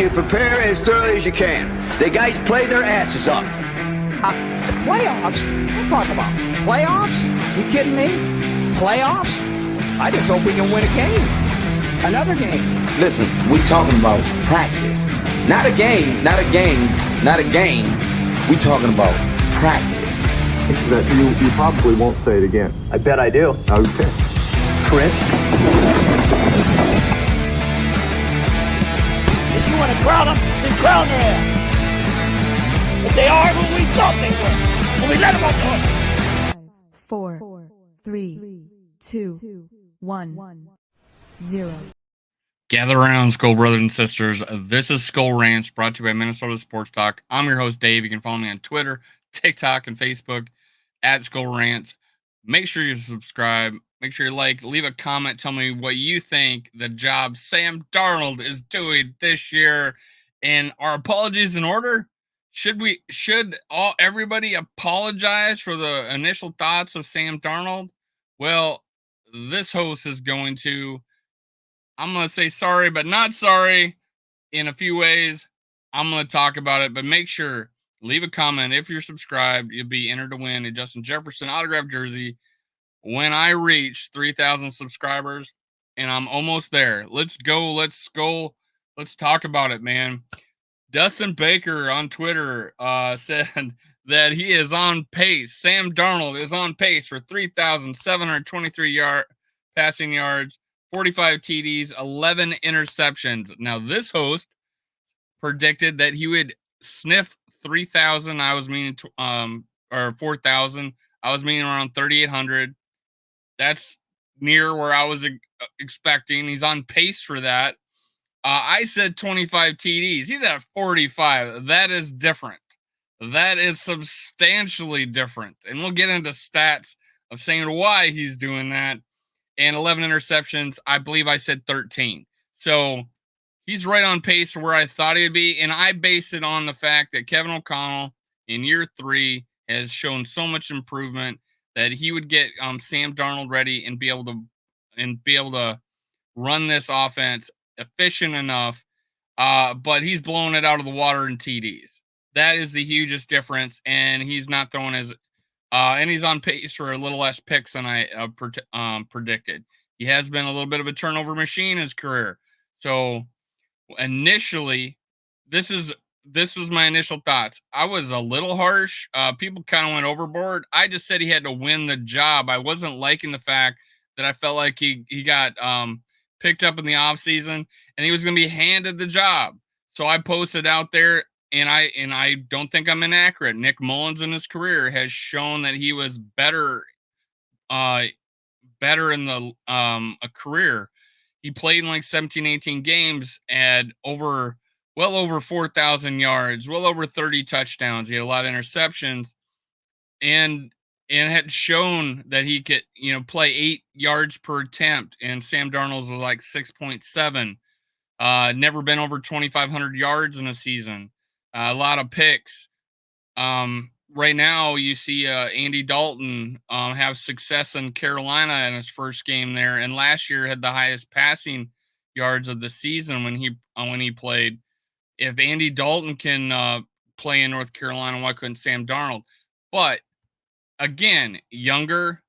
you prepare as thoroughly as you can. The guys play their asses off. Playoffs? Don't talk about playoffs? You kidding me? Playoffs? I just hope we can win a game. Another game. Listen, we talking about practice. Not a game, not a game, not a game. We talking about practice. You probably won't say it again. I bet I do. Okay. Chris? If you want to crown them, then crown their ass. But they are who we thought they were. And we let them off the hook. 5, 4, 3, 2, 1, 0. Gather around, Skull brothers and sisters. This is Skull Rants, brought to you by Minnesota Sports Talk. I'm your host, Dave. You can follow me on Twitter, TikTok, and Facebook at Skull Rants. Make sure you subscribe. Make sure you like, leave a comment. Tell me what you think the job Sam Darnold is doing this year. And our apologies in order. Should everybody apologize for the initial thoughts of Sam Darnold? Well, this host is going to. I'm going to say sorry, but not sorry in a few ways. I'm going to talk about it, but make sure, leave a comment. If you're subscribed, you'll be entered to win a Justin Jefferson autographed jersey when I reach 3,000 subscribers, and I'm almost there. Let's go. Let's talk about it, man. Dustin Baker on Twitter said that he is on pace. Sam Darnold is on pace for 3,723 passing yards, 45 TDs, 11 interceptions. Now, this host predicted that he would sniff 3,000. I was meaning, or 4,000. I was meaning around 3,800. That's near where I was expecting. He's on pace for that. I said 25 TDs. He's at 45. That is different. That is substantially different. And we'll get into stats of saying why he's doing that. And 11 interceptions. I believe I said 13. So he's right on pace for where I thought he'd be. And I base it on the fact that Kevin O'Connell in year 3 has shown so much improvement that he would get Sam Darnold ready and be able to run this offense efficient enough. But he's blowing it out of the water in TDs. That is the hugest difference. And he's not throwing as and he's on pace for a little less picks than I predicted. He has been a little bit of a turnover machine in his career. So initially, this was my initial thoughts. I was a little harsh. People kind of went overboard. I just said he had to win the job. I wasn't liking the fact that I felt like he got picked up in the offseason and he was going to be handed the job. So I posted out there. And I don't think I'm inaccurate. Nick Mullins in his career has shown that he was better in the a career. He played in like 17, 18 games at well over 4,000 yards, well over 30 touchdowns. He had a lot of interceptions, and had shown that he could play 8 yards per attempt. And Sam Darnold's was like 6.7. Never been over 2,500 yards in a season. A lot of picks. Right now, you see Andy Dalton have success in Carolina in his first game there, and last year had the highest passing yards of the season when he played. If Andy Dalton can play in North Carolina, why couldn't Sam Darnold? But again, younger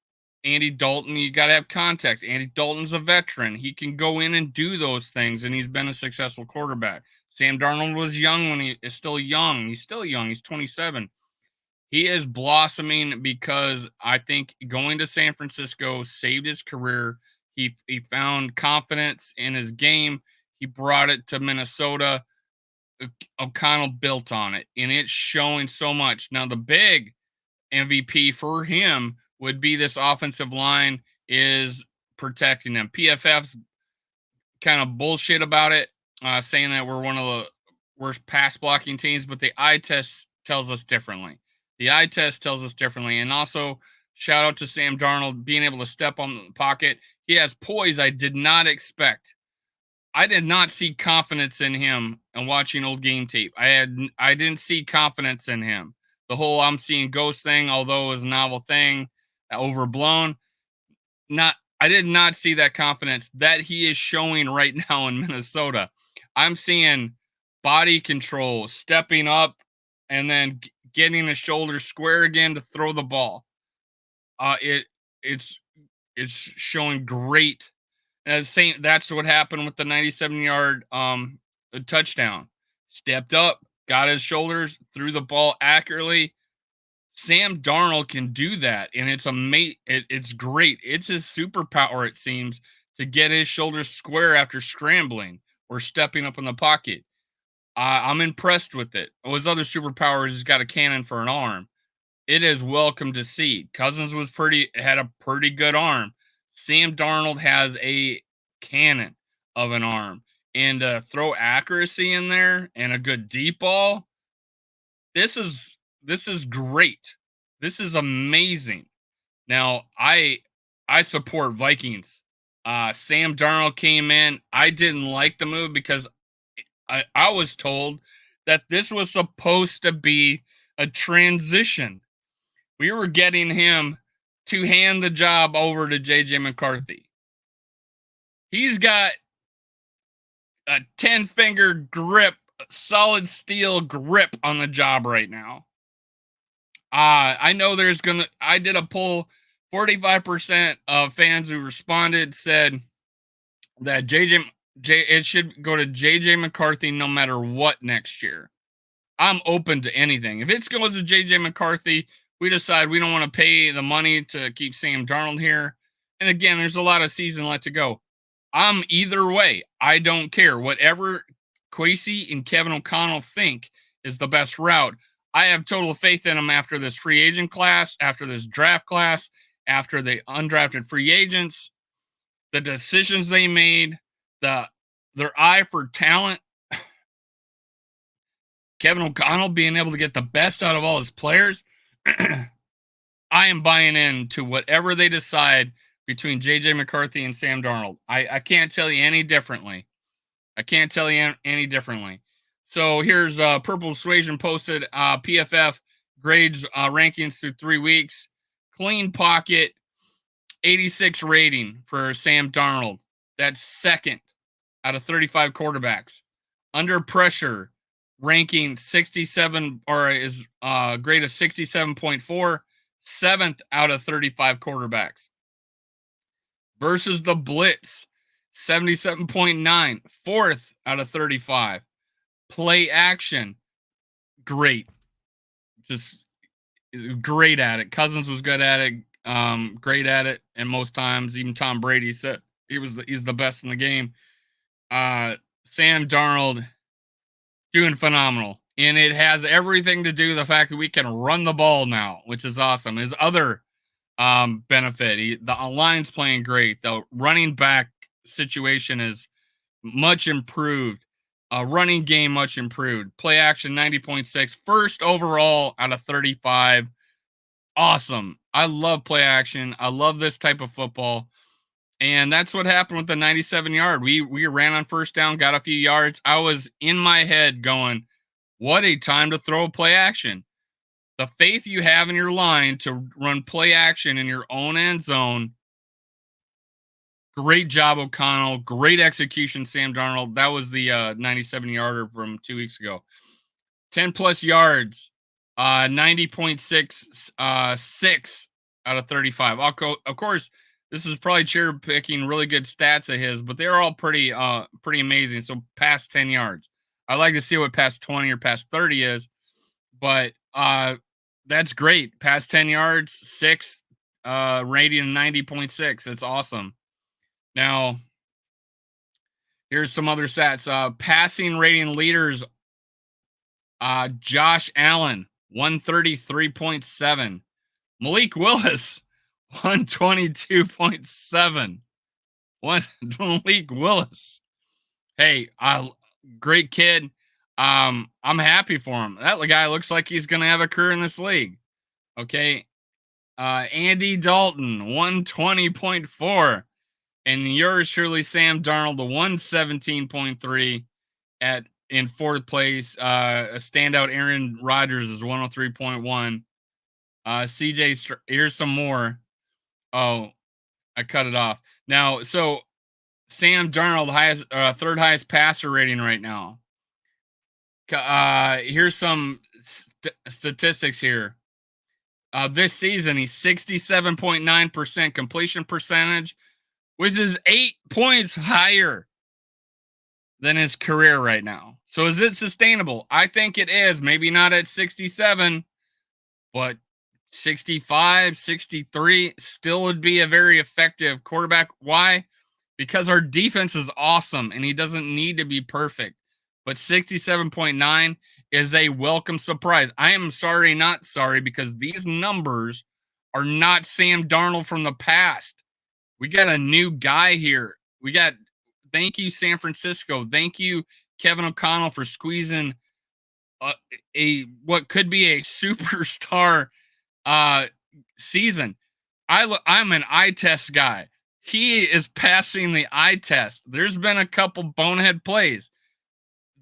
Andy Dalton, you got to have context. Andy Dalton's a veteran. He can go in and do those things, and he's been a successful quarterback. Sam Darnold was young when he is still young. He's still young. He's 27. He is blossoming because I think going to San Francisco saved his career. He found confidence in his game. He brought it to Minnesota. O'Connell built on it, and it's showing so much. Now, the big MVP for him would be this offensive line is protecting them. PFF's kind of bullshit about it. Saying that we're one of the worst pass blocking teams, but the eye test tells us differently. And also, shout out to Sam Darnold being able to step on the pocket. He has poise I did not expect. I did not see confidence in him and watching old game tape. I didn't see confidence in him. The whole I'm seeing ghost thing, although it was a novel thing, overblown. I did not see that confidence that he is showing right now in Minnesota. I'm seeing body control, stepping up, and then getting his shoulders square again to throw the ball. It's showing great. That's what happened with the 97-yard touchdown. Stepped up, got his shoulders, threw the ball accurately. Sam Darnold can do that, and it's it's great. It's his superpower, it seems, to get his shoulders square after scrambling or stepping up in the pocket. I'm impressed with it. His other superpower is he's got a cannon for an arm. It is welcome to see. Cousins had a pretty good arm. Sam Darnold has a cannon of an arm, and throw accuracy in there and a good deep ball. This is great. This is amazing. Now I support Vikings. Sam Darnold came in. I didn't like the move because I was told that this was supposed to be a transition. We were getting him to hand the job over to JJ McCarthy. He's got a 10-finger grip, solid steel grip on the job right now. I know I did a poll. 45% of fans who responded said that it should go to JJ McCarthy no matter what next year. I'm open to anything. If it goes to JJ McCarthy, we decide we don't want to pay the money to keep Sam Darnold here. And again, there's a lot of season left to go. I'm either way. I don't care. Whatever Kwesi and Kevin O'Connell think is the best route. I have total faith in them after this free agent class, after this draft class, after the undrafted free agents, the decisions they made, their eye for talent. Kevin O'Connell being able to get the best out of all his players. I am buying in to whatever they decide between JJ McCarthy and Sam Darnold. I can't tell you any differently. So here's Purple Persuasion posted PFF grades rankings through 3 weeks. Clean pocket, 86 rating for Sam Darnold. That's second out of 35 quarterbacks. Under pressure, ranking 67 or is grade of 67.4, seventh out of 35 quarterbacks. Versus the blitz, 77.9, fourth out of 35. Play action, great. Just great at it. Cousins was good at it, great at it, and most times even Tom Brady said he's the best in the game. Sam Darnold doing phenomenal, and it has everything to do with the fact that we can run the ball now, which is awesome. His other benefit, the line's playing great. The running back situation is much improved. Running game much improved. Play action 90.6, first overall out of 35. Awesome. I love play action. I love this type of football. And that's what happened with the 97-yard. We ran on first down, got a few yards. I was in my head going, what a time to throw play action. The faith you have in your line to run play action in your own end zone. Great job, O'Connell. Great execution, Sam Darnold. That was the 97-yarder from 2 weeks ago. 10-plus yards, 90.6, 6 out of 35. Of course, this is probably cherry-picking really good stats of his, but they're all pretty amazing. So past 10 yards. I like to see what past 20 or past 30 is, but that's great. Past 10 yards, 6, rating 90.6. That's awesome. Now, here's some other stats. Passing rating leaders, Josh Allen, 133.7. Malik Willis, 122.7. Malik Willis. Hey, great kid. I'm happy for him. That guy looks like he's going to have a career in this league. Okay. Andy Dalton, 120.4. And yours truly, Sam Darnold, the 117.3 in fourth place. A standout Aaron Rodgers is 103.1. CJ, here's some more. Oh, I cut it off. Now, so Sam Darnold, third highest passer rating right now. Here's some statistics here. This season, he's 67.9% completion percentage, which is 8 points higher than his career right now. So is it sustainable? I think it is. Maybe not at 67, but 65, 63 still would be a very effective quarterback. Why? Because our defense is awesome and he doesn't need to be perfect. But 67.9 is a welcome surprise. I am sorry, not sorry, because these numbers are not Sam Darnold from the past. We got a new guy here. Thank you, San Francisco. Thank you, Kevin O'Connell, for squeezing what could be a superstar season. I'm an eye test guy. He is passing the eye test. There's been a couple bonehead plays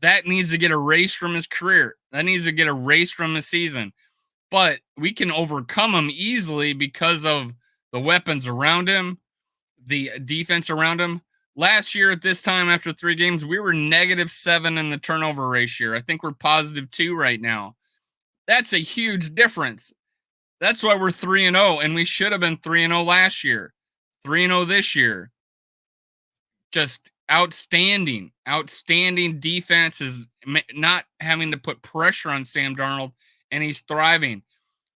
that needs to get erased from his career. That needs to get erased from his season. But we can overcome him easily because of the weapons around him, the defense around him. Last year at this time, after 3 games, we were -7 in the turnover ratio. I think we're +2 right now. That's a huge difference. That's why we're 3-0, and we should have been 3-0 last year. 3-0 this year. Just outstanding defense is not having to put pressure on Sam Darnold, and he's thriving.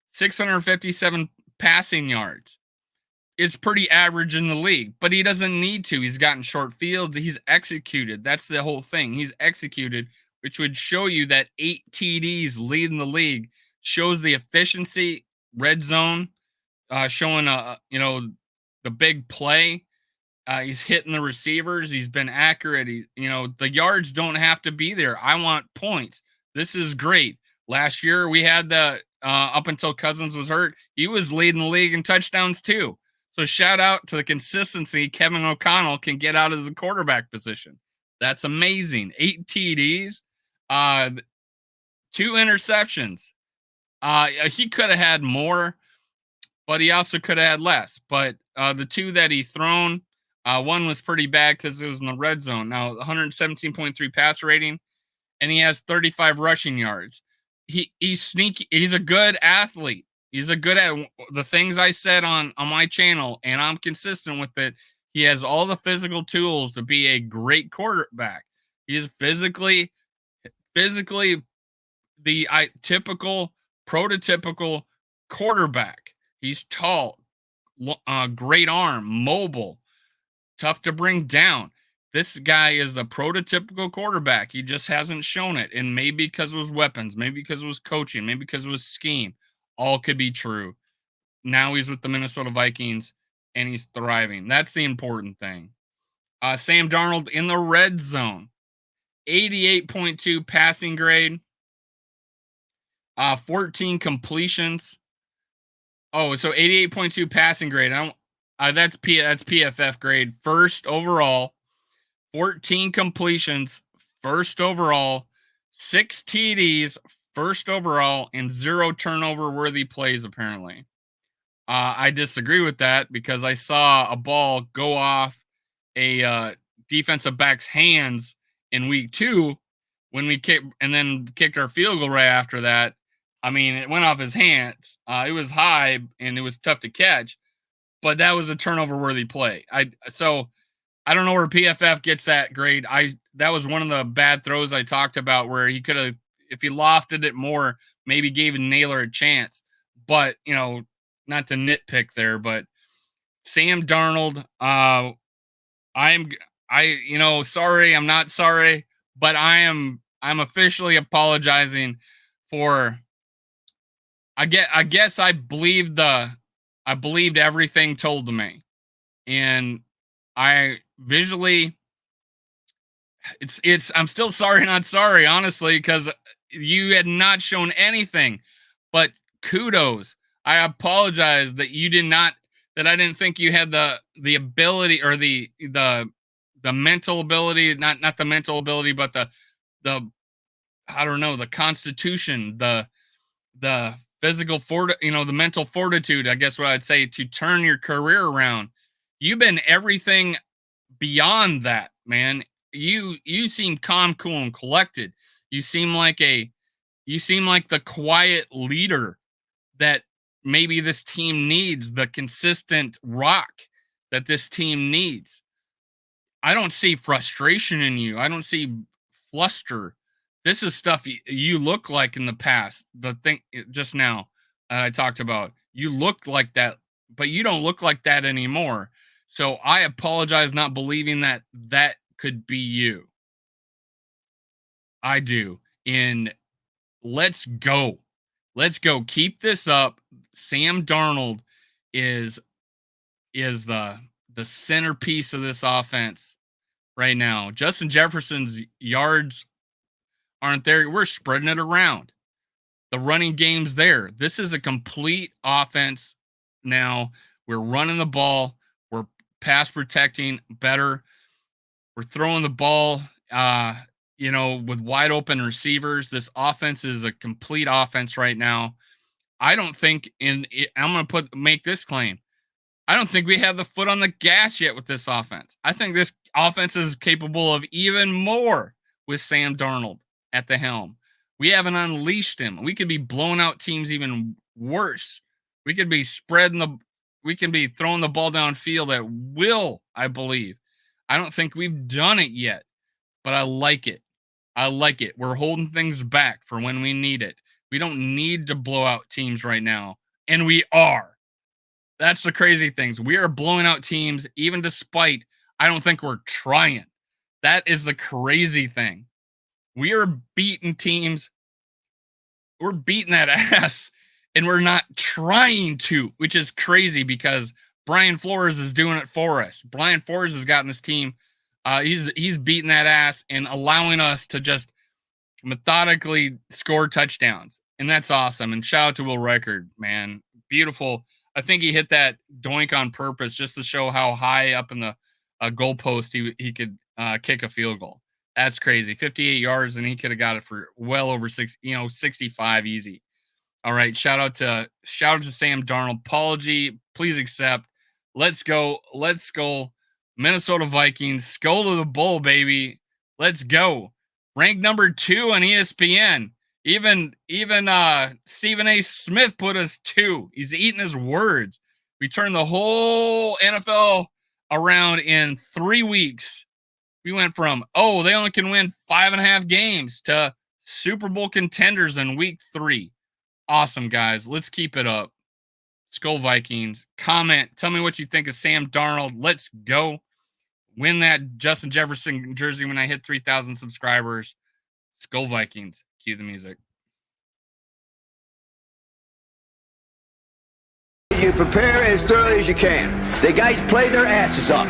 657 passing yards. It's pretty average in the league, but he doesn't need to. He's gotten short fields. He's executed. That's the whole thing. He's executed, which would show you that 8 TDs leading the league shows the efficiency. Red zone, showing the big play. He's hitting the receivers. He's been accurate. The yards don't have to be there. I want points. This is great. Last year we had the up until Cousins was hurt, he was leading the league in touchdowns too. So shout out to the consistency Kevin O'Connell can get out of the quarterback position. That's amazing. 8 TDs, 2 interceptions. He could have had more, but he also could have had less. But the 2 that he thrown, one was pretty bad because it was in the red zone. Now 117.3 pass rating, and he has 35 rushing yards. He's sneaky. He's a good athlete. He's a good at the things I said on my channel, and I'm consistent with it. He has all the physical tools to be a great quarterback. He's physically the typical, prototypical quarterback. He's tall, great arm, mobile, tough to bring down. This guy is a prototypical quarterback. He just hasn't shown it. And maybe because it was weapons, maybe because it was coaching, maybe because it was scheme. All could be true. Now he's with the Minnesota Vikings and he's thriving. That's the important thing. Sam Darnold in the red zone, 88.2 passing grade, 14 completions. Oh, so 88.2 passing grade. That's PFF grade. First overall, 14 completions, first overall, 6 TDs, first overall, and 0 turnover worthy plays, apparently. I disagree with that because I saw a ball go off a defensive back's hands in week 2 when we kicked our field goal right after that. I mean, it went off his hands. It was high and it was tough to catch, but that was a turnover worthy play. So I don't know where PFF gets that grade. That was one of the bad throws I talked about where he could have, if he lofted it more, maybe gave Naylor a chance. But, not to nitpick there, but Sam Darnold, sorry, I'm not sorry, but I'm officially apologizing for, I guess I believed everything told to me. And I visually, I'm still sorry, not sorry, honestly, because you had not shown anything. But kudos. I apologize that you did not, that I didn't think you had the ability or the mental ability, not the mental ability, but the I don't know, the constitution, the physical the mental fortitude, I guess what I'd say, to turn your career around. You've been everything beyond that, man. You seem calm, cool, and collected. You seem like the quiet leader that maybe this team needs, the consistent rock that this team needs. I don't see frustration in you. I don't see fluster. This is stuff you look like in the past. The thing just now I talked about, you looked like that, but you don't look like that anymore. So I apologize not believing that could be you. I do. Let's go. Let's go. Keep this up. Sam Darnold is the centerpiece of this offense right now. Justin Jefferson's yards aren't there. We're spreading it around. The running game's there. This is a complete offense now. We're running the ball. We're pass protecting better. We're throwing the ball, with wide open receivers. This offense is a complete offense right now. I don't think I'm going to make this claim. I don't think we have the foot on the gas yet with this offense. I think this offense is capable of even more with Sam Darnold at the helm. We haven't unleashed him. We could be blowing out teams even worse. We could be throwing the ball downfield at will, I believe. I don't think we've done it yet, but I like it. We're holding things back for when we need it. We don't need to blow out teams right now, and we are. That's the crazy things. We are blowing out teams, even despite I don't think we're trying. That is the crazy thing. We are beating teams. We're beating that ass, and we're not trying to, which is crazy because Brian Flores is doing it for us. Brian Flores has gotten this team. He's beating that ass and allowing us to just methodically score touchdowns, and that's awesome. And shout out to Will Record, man, beautiful. I think he hit that doink on purpose just to show how high up in the goalpost he could kick a field goal. That's crazy. 58 yards, and he could have got it for well over 65 easy. All right, shout out to Sam Darnold. Apology, please accept. Let's go, Minnesota Vikings. Skull to the bowl, baby. Let's go. Ranked number 2 on ESPN. Even Stephen A. Smith put us 2. He's eating his words. We turned the whole NFL around in 3 weeks. We went from, they only can win 5.5 games to Super Bowl contenders in week 3. Awesome, guys. Let's keep it up. Skull Vikings. Comment. Tell me what you think of Sam Darnold. Let's go. Win that Justin Jefferson jersey when I hit 3,000 subscribers. Skull Vikings. Cue the music. You prepare as thoroughly as you can. The guys play their asses off.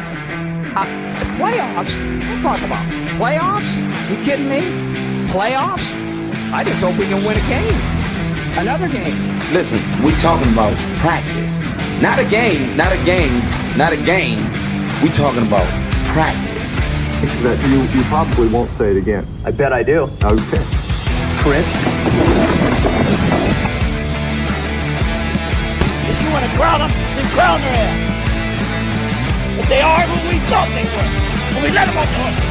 Playoffs? Don't talk about playoffs. You kidding me? Playoffs? I just hope we can win a game. Another game. Listen, we're talking about practice. Not a game. We're talking about practice. That you probably won't say it again. I bet I do. Okay. Chris? If you want to crown them, then crown their ass. But they are who we thought they were. And we let them off the hook.